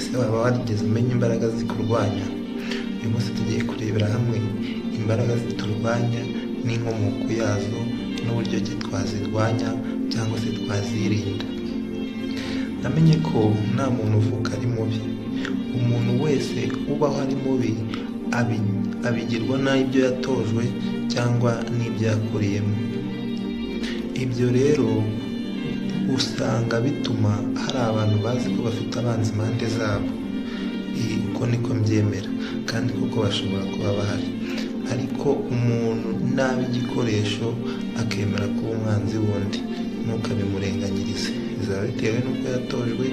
ese waba warigeze umenya imbaraga zikurwanya? Uyu munsi tugiye kurebera hamwe imbaraga ziturwanya n'inkomoko yazo n'uburyo ki twazirwanya cyangwa se twazirinda. Namenye ko nta muntu uvuka ari mubi. Umuntu wese ubaho ari mubi abigirwa n'ibyo yatojwe cyangwa n'ibyo yakuriyemo. Ibyo rero usanga bituma hari abantu bazi ko bafite abanzi impande zabo. Uko niko mbyemera kandi kuko bashobora kuba bahari, ariko umuntu naba igikoresho akemera kuba umwanzi wundi, ntukabimurenganyirize. Bizaba bitewe n'uko yatojwe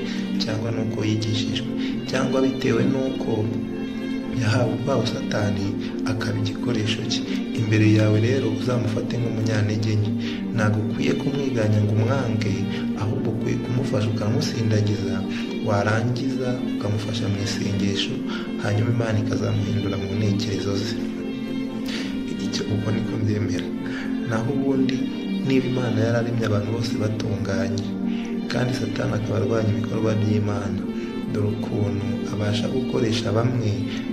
cyangwa n'uko yigishijwe cyangwa bitewe n'uko yahawe ubwaho Satani akaba igikoresho cye. Imbere yawe rero uzamufate nk'umunyantege nke. Ntabwo ukwiye kumwiganya ngo umwange, ahubwo ukwiye kumufasha ukamusindagiza, warangiza ukamufasha mu isengesho, hanyuma Imana ikazamuhindura mu ntekerezo ze. Icyo uko niko mbyemera. Naho ubundi niba Imana yararemye abantu bose batunganye kandi Satani akaba arwanya ibikorwa by'Imana, dore ukuntu abasha gukoresha bamwe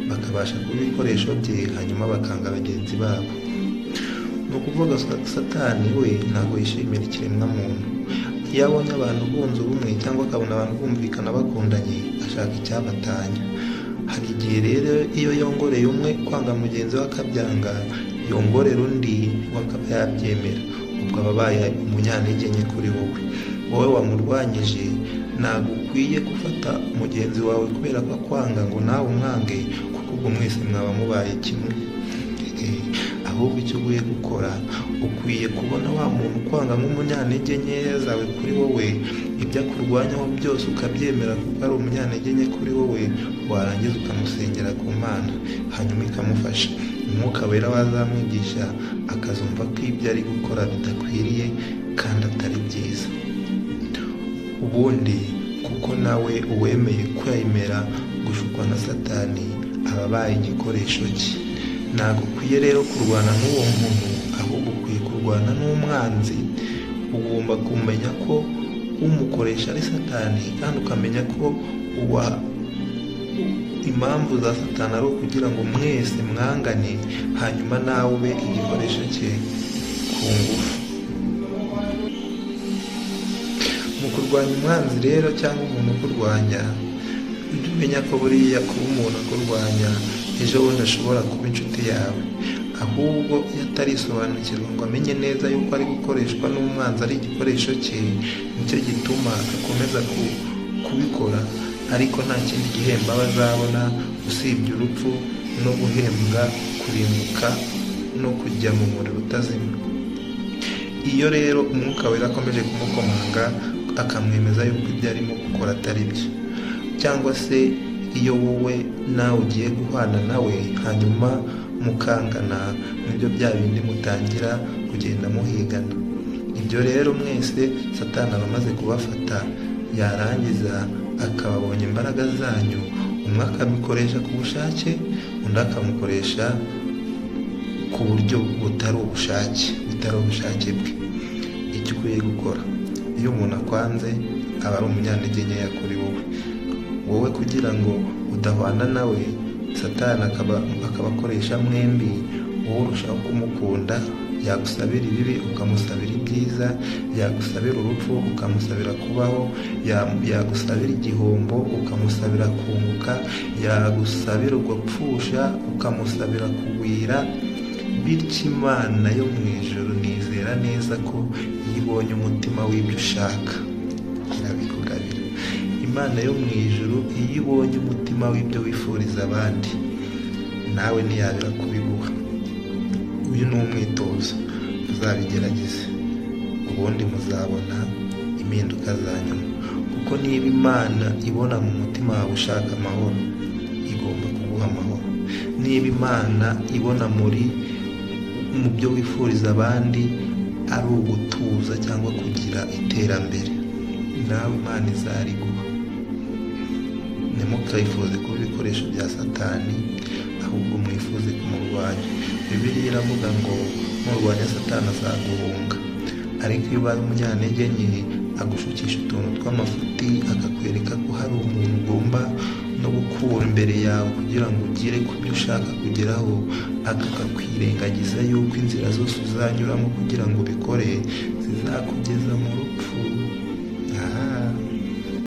bakabasha kuba ibikoresho bye hanyuma bakanga bagenzi babo. Ni ukuvuga Satani we ntabwo yishimira ikiremwamuntu. Iyo abonye abantu bunze ubumwe cyangwa akabona abantu bumvikana bakundanye, ashaka icyabatanya. Hari igihe rero iyo yongoreye umwe kwanga mugenzi we akabyanga, yongorera undi we akaba yabyemera. Ubwo aba abaye umunyantege nke kuri wowe. Wowe wamurwanyije ntabwo ukwiye gufata mugenzi wawe kubera ko akwanga ngo nawe umwange, kuko ubwo mwese mwaba mubaye kimwe. Ahubwo icyo ugiye gukora, ukwiye kubona wa muntu ukwanga nk'umunyantege nkeya zawe kuri wowe, ibyo akurwanyaho byose ukabyemera kuko ari umunyantege nke kuri wowe, warangiza ukamusengera ku Mana hanyuma ikamufasha. Umwuka wera wazamwigisha akazumva ko ibyo ari gukora bidakwiriye kandi atari byiza. Ubundi kuko nawe uwemeye kwemera gushukwa na Satani aba abaye igikoresho cye. Ntabwo ukwiye rero kurwana n'uwo muntu, ahubwo ukwiye kurwana n'umwanzi. Ugomba kumenya ko umukoresha ari Satani kandi ukamenya ko impamvu za Satani ari ukugira ngo mwese mwangane, hanyuma nawe ube igikoresho cye ku ngufu. Mu kurwanya umwanzi rero cyangwa umuntu ukurwanya, ujye umenya ko buriya kuba umuntu akurwanya ejo bundi ashobora kuba inshuti yawe. Ahubwo iyo atarisobanukirwa ngo amenye neza yuko ari gukoreshwa n'umwanzi, ari igikoresho cye, nicyo gituma akomeza kubikora, ariko nta kindi gihembo aba azabona usibye urupfu no guhembwa kurimbuka no kujya mu muriro utazima. Iyo rero umwuka wera akomeje kumukomanga akamwemeza yuko ibyo arimo gukora atari byo, cyangwa se iyo wowe nawe ugiye guhana nawe hanyuma mukangana, nibyo bya bindi mutangira kugenda muhigana. Ibyo rero mwese Satani aba amaze kubafata, yarangiza akababonye imbaraga zanyu, umwe akabikoresha ku bushake, undi akamukoresha ku buryo butari ubushake bwe. Icyo ukwiye gukora, iyo umuntu akwanze aba ari umunyantege nkeya kuri wowe kugira ngo udahwana nawe, Satani akabakoresha mwembi, wowe urushaho kumukunda, yagusabira ibibi ukamusabira ibyiza, yagusabira urupfu ukamusabira kubaho, yagusabira igihombo ukamusabira kunguka, yagusabira ugupfusha ukamusabira kugwira. Bityo Imana yo mu ijuru nizera neza ko iyo ibonye umutima w'ibyo ushaka irabikugabira. Imana yo mu ijuru iyo ibonye umutima w'ibyo wifuriza abandi, nawe ntiyabura kubiguha. Uyu ni umwitozo, muzabigerageze ubundi muzabona impinduka za nyuma. Kuko niba Imana ibona mu mutima wawe ushaka amahoro, igomba kuguha amahoro. Niba Imana ibona mu byo wifuriza abandi ari ugutuza cyangwa kugira iterambere, nawe Imana izariguha. Ntimukifuze kuba ibikoresho bya Satani, ahubwo mwifuze kumurwanya. Bibiliya iravuga ngo nurwanya Satani azaguhunga. Ariko iyo ubaye umunyantege nke, agushukisha utuntu tw'amafuti, akakwereka ko hari umuntu ugomba no gukura imbere yawe kugira ngo ugere ku byo ushaka kugeraho, akakwirengagiza yuko inzira zose uzanyuramo kugira ngo ubikore zizakugeza mu rupfu.